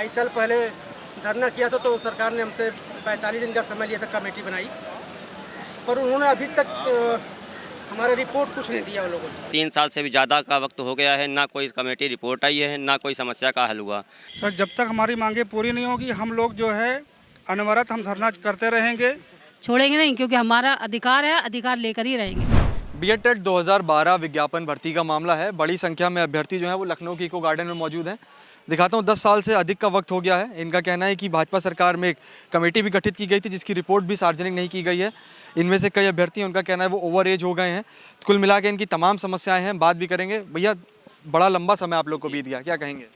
2.5 साल पहले धरना किया था तो सरकार ने हमसे 45 दिन का समय लिया था, कमेटी बनाई, पर उन्होंने अभी तक हमारा रिपोर्ट कुछ नहीं दिया उन लोगों ने। 3 साल से भी ज़्यादा का वक्त हो गया है, ना कोई कमेटी रिपोर्ट आई है, ना कोई समस्या का हल हुआ। सर, जब तक हमारी मांगे पूरी नहीं होगी हम लोग जो है अनवरत हम धरना करते रहेंगे, छोड़ेंगे नहीं, क्योंकि हमारा अधिकार है, अधिकार लेकर ही रहेंगे। बीएड टेट 2012 विज्ञापन भर्ती का मामला है। बड़ी संख्या में अभ्यर्थी जो हैं वो लखनऊ की इको गार्डन में मौजूद हैं। दिखाता हूँ, 10 साल से अधिक का वक्त हो गया है। इनका कहना है कि भाजपा सरकार में एक कमेटी भी गठित की गई थी जिसकी रिपोर्ट भी सार्वजनिक नहीं की गई है। इनमें से कई अभ्यर्थी, उनका कहना है वो ओवर एज हो गए हैं। कुल मिला के इनकी तमाम समस्याएं हैं, बात भी करेंगे। भैया, बड़ा लंबा समय आप लोग को बीत गया, क्या कहेंगे?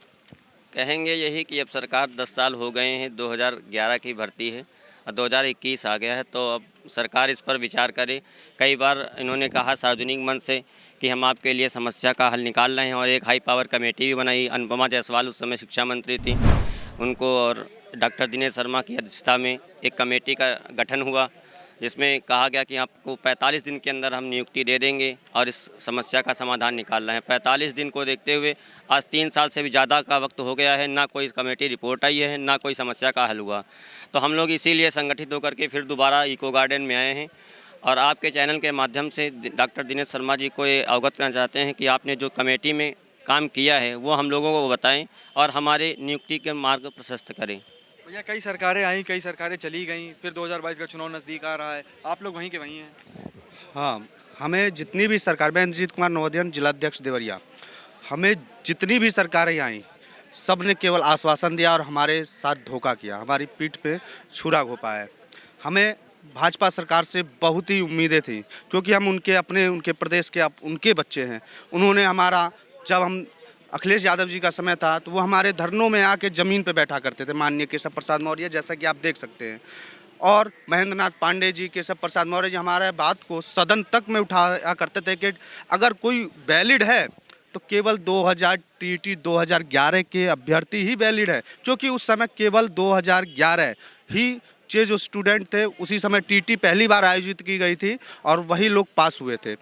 कहेंगे यही कि अब सरकार 10 साल हो गए हैं, 2011 की भर्ती है और 2021 आ गया है, तो अब सरकार इस पर विचार करे। कई बार इन्होंने कहा सार्वजनिक मंच से कि हम आपके लिए समस्या का हल निकाल रहे हैं, और एक हाई पावर कमेटी भी बनाई। अनुपमा जायसवाल उस समय शिक्षा मंत्री थी, उनको और डॉक्टर दिनेश शर्मा की अध्यक्षता में एक कमेटी का गठन हुआ, जिसमें कहा गया कि आपको 45 दिन के अंदर हम नियुक्ति दे देंगे और इस समस्या का समाधान निकाल रहे हैं। 45 दिन को देखते हुए आज 3 साल से भी ज़्यादा का वक्त हो गया है, ना कोई कमेटी रिपोर्ट आई है, ना कोई समस्या का हल हुआ। तो हम लोग इसीलिए संगठित होकर के फिर दोबारा इको गार्डन में आए हैं और आपके चैनल के माध्यम से डॉक्टर दिनेश शर्मा जी को ये अवगत करना चाहते हैं कि आपने जो कमेटी में काम किया है वो हम लोगों को बताएँ और हमारे नियुक्ति के मार्ग प्रशस्त करें। भैया, कई सरकारें आई, कई सरकारें चली गईं, फिर 2022 का चुनाव नज़दीक आ रहा है, आप लोग वहीं के वहीं हैं। हाँ, हमें जितनी भी सरकार, मैं रंजीत कुमार नवोदयन जिलाध्यक्ष देवरिया, हमें जितनी भी सरकारें आई सब ने केवल आश्वासन दिया और हमारे साथ धोखा किया, हमारी पीठ पे छुरा घोंपा है। हमें भाजपा सरकार से बहुत ही उम्मीदें थी, क्योंकि हम उनके प्रदेश के उनके बच्चे हैं। उन्होंने हमारा, जब हम अखिलेश यादव जी का समय था तो वो हमारे धरनों में आके ज़मीन पे बैठा करते थे, माननीय केशव प्रसाद मौर्य, जैसा कि आप देख सकते हैं। और महेंद्र नाथ पांडे जी, केशव प्रसाद मौर्य जी हमारे बात को सदन तक में उठाया करते थे कि अगर कोई वैलिड है तो केवल 2000 टीटी 2011 के अभ्यर्थी ही वैलिड है, क्योंकि उस समय केवल 2011 ही जो स्टूडेंट थे, उसी समय टीटी पहली बार आयोजित की गई थी और वही लोग पास हुए थे।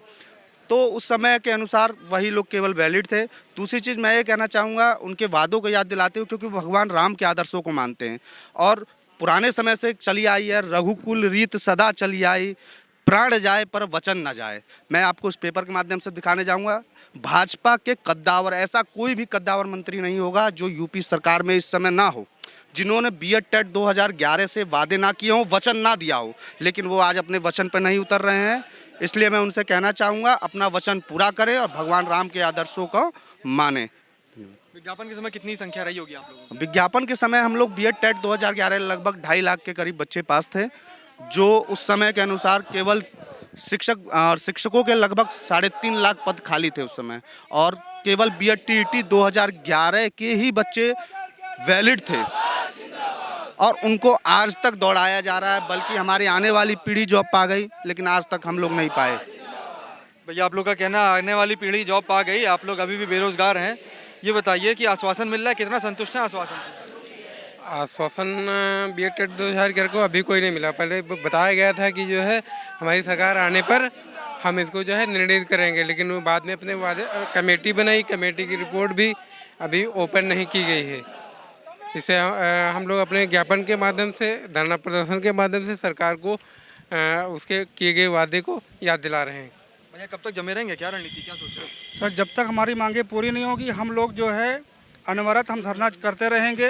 तो उस समय के अनुसार वही लोग केवल वैलिड थे। दूसरी चीज़ मैं ये कहना चाहूँगा, उनके वादों को याद दिलाते हुए, क्योंकि भगवान राम के आदर्शों को मानते हैं और पुराने समय से चली आई है, रघुकुल रीत सदा चली आई, प्राण जाए पर वचन न जाए। मैं आपको इस पेपर के माध्यम से दिखाने जाऊँगा, भाजपा के कद्दावर, ऐसा कोई भी कद्दावर मंत्री नहीं होगा जो यूपी सरकार में इस समय ना हो, जिन्होंने बीएड टेट 2011 से वादे ना किए हों, वचन ना दिया हो, लेकिन वो आज अपने वचन पर नहीं उतर रहे हैं। इसलिए मैं उनसे कहना चाहूँगा, अपना वचन पूरा करें और भगवान राम के आदर्शों को माने। विज्ञापन के समय कितनी संख्या रही होगी आप लोगों की? विज्ञापन के समय हम लोग बीएड टेट 2011 लगभग 2.5 लाख के करीब बच्चे पास थे, जो उस समय के अनुसार केवल शिक्षकों के लगभग 3.5 लाख पद खाली थे उस समय, और केवल बीएड टीईटी 2011 के ही बच्चे वैलिड थे और उनको आज तक दौड़ाया जा रहा है, बल्कि हमारी आने वाली पीढ़ी जॉब पा गई, लेकिन आज तक हम लोग नहीं पाए। भैया, आप लोग का कहना आने वाली पीढ़ी जॉब पा गई, आप लोग अभी भी बेरोजगार हैं। ये बताइए कि आश्वासन मिल रहा है, कितना संतुष्ट हैं आश्वासन से? आश्वासन बीएड टेट 2011 को अभी कोई नहीं मिला। पहले बताया गया था कि जो है हमारी सरकार आने पर हम इसको जो है निर्णित करेंगे, लेकिन वो बाद में अपने वादे कमेटी बनाई, कमेटी की रिपोर्ट भी अभी ओपन नहीं की गई है। इसे हम लोग अपने ज्ञापन के माध्यम से, धरना प्रदर्शन के माध्यम से सरकार को उसके किए गए वादे को याद दिला रहे हैं। भैया, कब तक जमे रहेंगे, क्या रणनीति, क्या सोच रहे हो? सर, जब तक हमारी मांगे पूरी नहीं होगी हम लोग जो है अनवरत हम धरना करते रहेंगे,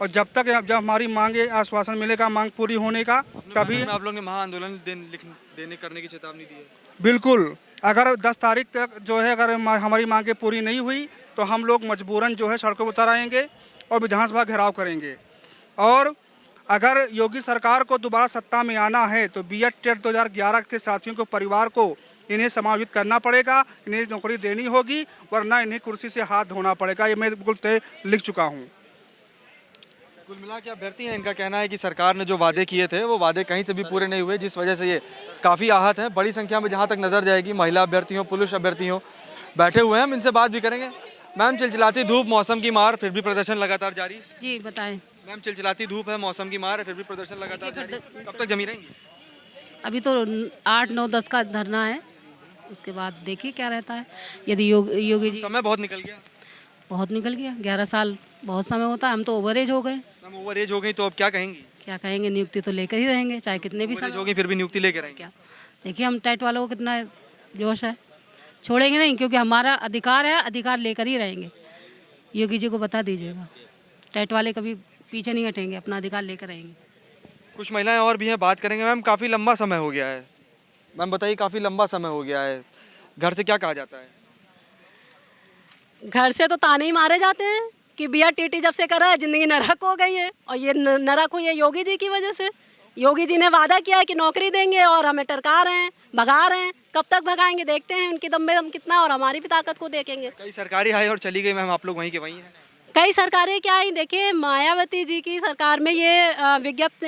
और जब हमारी मांगे, आश्वासन मिलेगा मांग पूरी होने का, तभी आप लोग ने महाआंदोलन देने करने की चेतावनी दी है। बिल्कुल, अगर 10 तारीख तक जो है अगर हमारी मांगे पूरी नहीं हुई तो हम लोग मजबूरन जो है सड़कों पर उतर आएंगे और विधानसभा घेराव करेंगे। और अगर योगी सरकार को दोबारा सत्ता में आना है तो बीएड टेट 2011 के साथियों को, परिवार को इन्हें समायोजित करना पड़ेगा, इन्हें नौकरी देनी होगी, वरना इन्हें कुर्सी से हाथ धोना पड़ेगा। ये मैं बिल्कुल तय लिख चुका हूँ। कुल मिला के अभ्यर्थी हैं, इनका कहना है कि सरकार ने जो वादे किए थे वो वादे कहीं से भी पूरे नहीं हुए, जिस वजह से ये काफ़ी आहत हैं। बड़ी संख्या में जहाँ तक नज़र जाएगी महिला अभ्यर्थी हो, पुरुष अभ्यर्थी हो, बैठे हुए हैं, हम इनसे बात भी करेंगे। मैम, चिलचिलाती धूप, मौसम की मार, फिर भी प्रदर्शन लगातार जारी? जी बताएं। मैम, चिलचिलाती धूप है, मौसम की मार है, फिर भी प्रदर्शन लगातार जारी, कब तक जमी रहेंगी? अभी तो 8, 9, 10 का धरना है, उसके बाद देखिए क्या रहता है। यदि योगी जी, समय बहुत निकल गया। बहुत निकल गया, 11 साल बहुत समय होता है, हम तो ओवर एज हो गए। हम ओवर एज हो गई तो अब क्या कहेंगी? क्या कहेंगे, नियुक्ति तो लेकर ही रहेंगे, चाहे कितने भी ओवर एज समय। होगी फिर भी नियुक्ति लेके रहेंगे। क्या देखिए, हम टेट वालों को कितना जोश है, छोड़ेंगे नहीं, क्योंकि हमारा अधिकार है, अधिकार लेकर ही रहेंगे। योगी जी को बता दीजिएगा, टेट वाले कभी पीछे नहीं हटेंगे, अपना अधिकार लेकर रहेंगे। कुछ महिलाएं और भी हैं, बात करेंगे। मैम, काफ़ी लंबा समय हो गया है। मैम बताइए, काफ़ी लंबा समय हो गया है, घर से क्या कहा जाता है? घर से तो ताने ही मारे जाते हैं कि बिया टीटी जब से कर रहा है ज़िंदगी नरक हो गई है, और ये नरक हुई है योगी जी की वजह से। योगी जी ने वादा किया है कि नौकरी देंगे और हमें टरका रहे हैं, भगा रहे हैं। कब तक भगाएंगे देखते हैं, उनकी दम में दम कितना और हमारी भी ताकत को देखेंगे। कई सरकारी आई और चली गई मैम, आप लोग वहीं के वहीं हैं। कई सरकारें क्या आई, देखिए मायावती जी की सरकार में ये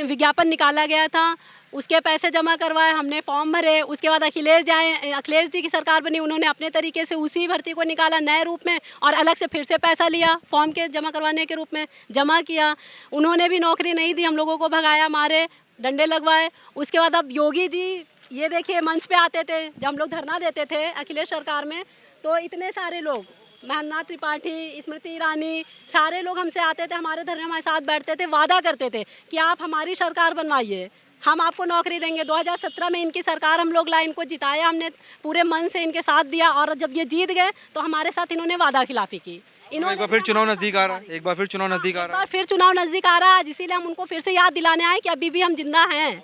विज्ञापन निकाला गया था, उसके पैसे जमा करवाए, हमने फॉर्म भरे। उसके बाद अखिलेश जी की सरकार बनी, उन्होंने अपने तरीके से उसी भर्ती को निकाला नए रूप में और अलग से फिर से पैसा लिया, फॉर्म के जमा करवाने के रूप में जमा किया। उन्होंने भी नौकरी नहीं दी, हम लोगों को भगाया, मारे, डंडे लगवाए। उसके बाद अब योगी जी ये देखिए मंच पे आते थे, जब हम लोग धरना देते थे अखिलेश सरकार में, तो इतने सारे लोग, महेंद्र त्रिपाठी, स्मृति ईरानी, सारे लोग हमसे आते थे, हमारे धरने हमारे साथ बैठते थे, वादा करते थे कि आप हमारी सरकार बनवाइए, हम आपको नौकरी देंगे। 2017 में इनकी सरकार हम लोग लाए, इनको जिताया, हमने पूरे मन से इनके साथ दिया, और जब ये जीत गए तो हमारे साथ इन्होंने वादा खिलाफी की। एक बार फिर चुनाव नजदीक आ रहा है, एक बार फिर चुनाव नजदीक आ रहा है। फिर चुनाव नजदीक आ रहा है, इसीलिए हम उनको फिर से याद दिलाने आए कि अभी भी हम जिंदा हैं,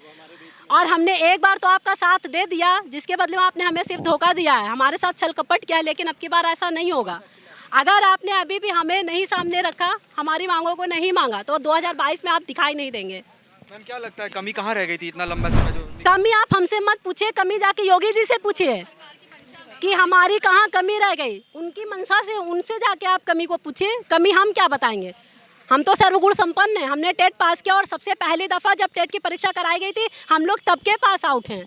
और हमने एक बार तो आपका साथ दे दिया, जिसके बदले में आपने हमें सिर्फ धोखा दिया है, हमारे साथ छल कपट किया है, लेकिन अब की बार ऐसा नहीं होगा। अगर आपने अभी भी हमें नहीं सामने रखा, हमारी मांगों को नहीं मांगा, तो 2022 में आप दिखाई नहीं देंगे। मैम क्या लगता है, कमी कहाँ रह गई थी इतना लंबा समय जो? कमी आप हमसे मत पूछिए, कमी जाके योगी जी से पूछिए कि हमारी कहाँ कमी रह गई। उनकी मंशा से, उनसे जाके आप कमी को पूछिए, कमी हम क्या बताएंगे। हम तो सर्वगुण संपन्न हैं, हमने टेट पास किया, और सबसे पहली दफ़ा जब टेट की परीक्षा कराई गई थी हम लोग तब के पास आउट हैं।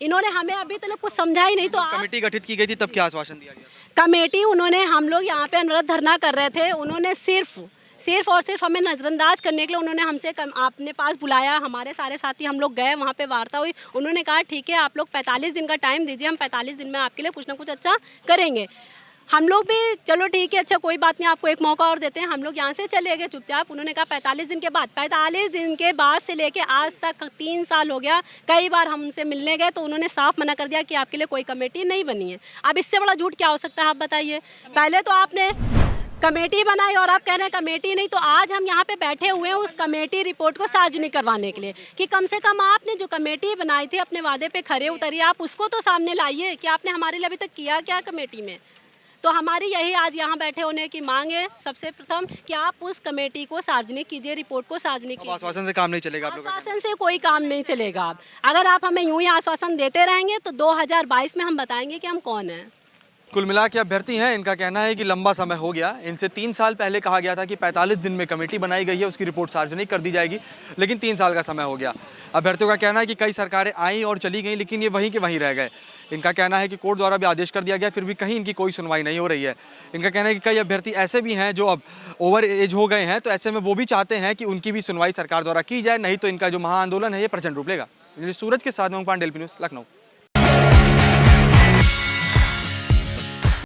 इन्होंने हमें अभी तक कुछ समझा ही नहीं। तो कमेटी गठित की गई थी, तब क्या आश्वासन दिया गया? कमेटी, उन्होंने, हम लोग यहाँ पे अनवरत धरना कर रहे थे, उन्होंने सिर्फ और सिर्फ हमें नज़रअंदाज करने के लिए उन्होंने हमसे अपने पास बुलाया। हमारे सारे साथी हम लोग गए, वहाँ पे वार्ता हुई, उन्होंने कहा ठीक है आप लोग 45 दिन का टाइम दीजिए, हम 45 दिन में आपके लिए कुछ ना कुछ अच्छा करेंगे। हम लोग भी चलो ठीक है, अच्छा कोई बात नहीं, आपको एक मौका और देते हैं। हम लोग यहाँ से चले गए चुपचाप। उन्होंने कहा 45 दिन के बाद, 45 दिन के बाद से लेके आज तक 3 साल हो गया, कई बार हमसे मिलने गए तो उन्होंने साफ मना कर दिया कि आपके लिए कोई कमेटी नहीं बनी है। अब इससे बड़ा झूठ क्या हो सकता है, आप बताइए। पहले तो आपने कमेटी बनाई और आप कह रहे हैं कमेटी नहीं। तो आज हम यहाँ पे बैठे हुए हैं उस कमेटी रिपोर्ट को सार्वजनिक करवाने के लिए, कि कम से कम आपने जो कमेटी बनाई थी, अपने वादे पे खरे उतरिए, आप उसको तो सामने लाइए कि आपने हमारे लिए अभी तक किया क्या कमेटी में। तो हमारी यही आज यहाँ बैठे होने की मांग है, सबसे प्रथम कि आप उस कमेटी को सार्वजनिक कीजिए, रिपोर्ट को सार्वजनिक कीजिए। आश्वासन से काम नहीं चलेगा आप लोगों का? आश्वासन से कोई काम नहीं चलेगा। अगर आप हमें यूं ही आश्वासन देते रहेंगे तो 2022 में हम बताएंगे कि हम कौन हैं। कुल मिला के अभ्यर्थी हैं, इनका कहना है कि लंबा समय हो गया। इनसे 3 साल पहले कहा गया था कि 45 दिन में कमेटी बनाई गई है, उसकी रिपोर्ट सार्वजनिक कर दी जाएगी, लेकिन 3 साल का समय हो गया। अभ्यर्थियों का कहना है कि कई सरकारें आईं और चली गईं, लेकिन ये वहीं के वहीं रह गए। इनका कहना है कि कोर्ट द्वारा भी आदेश कर दिया गया, फिर भी कहीं इनकी कोई सुनवाई नहीं हो रही है। इनका कहना है कि कई अभ्यर्थी ऐसे भी हैं जो अब ओवर एज हो गए हैं, तो ऐसे में वो भी चाहते हैं कि उनकी भी सुनवाई सरकार द्वारा की जाए, नहीं तो इनका जो महाआंदोलन है ये प्रचंड रूप लेगा। सूरज के साथ में पांडेल न्यूज़, लखनऊ।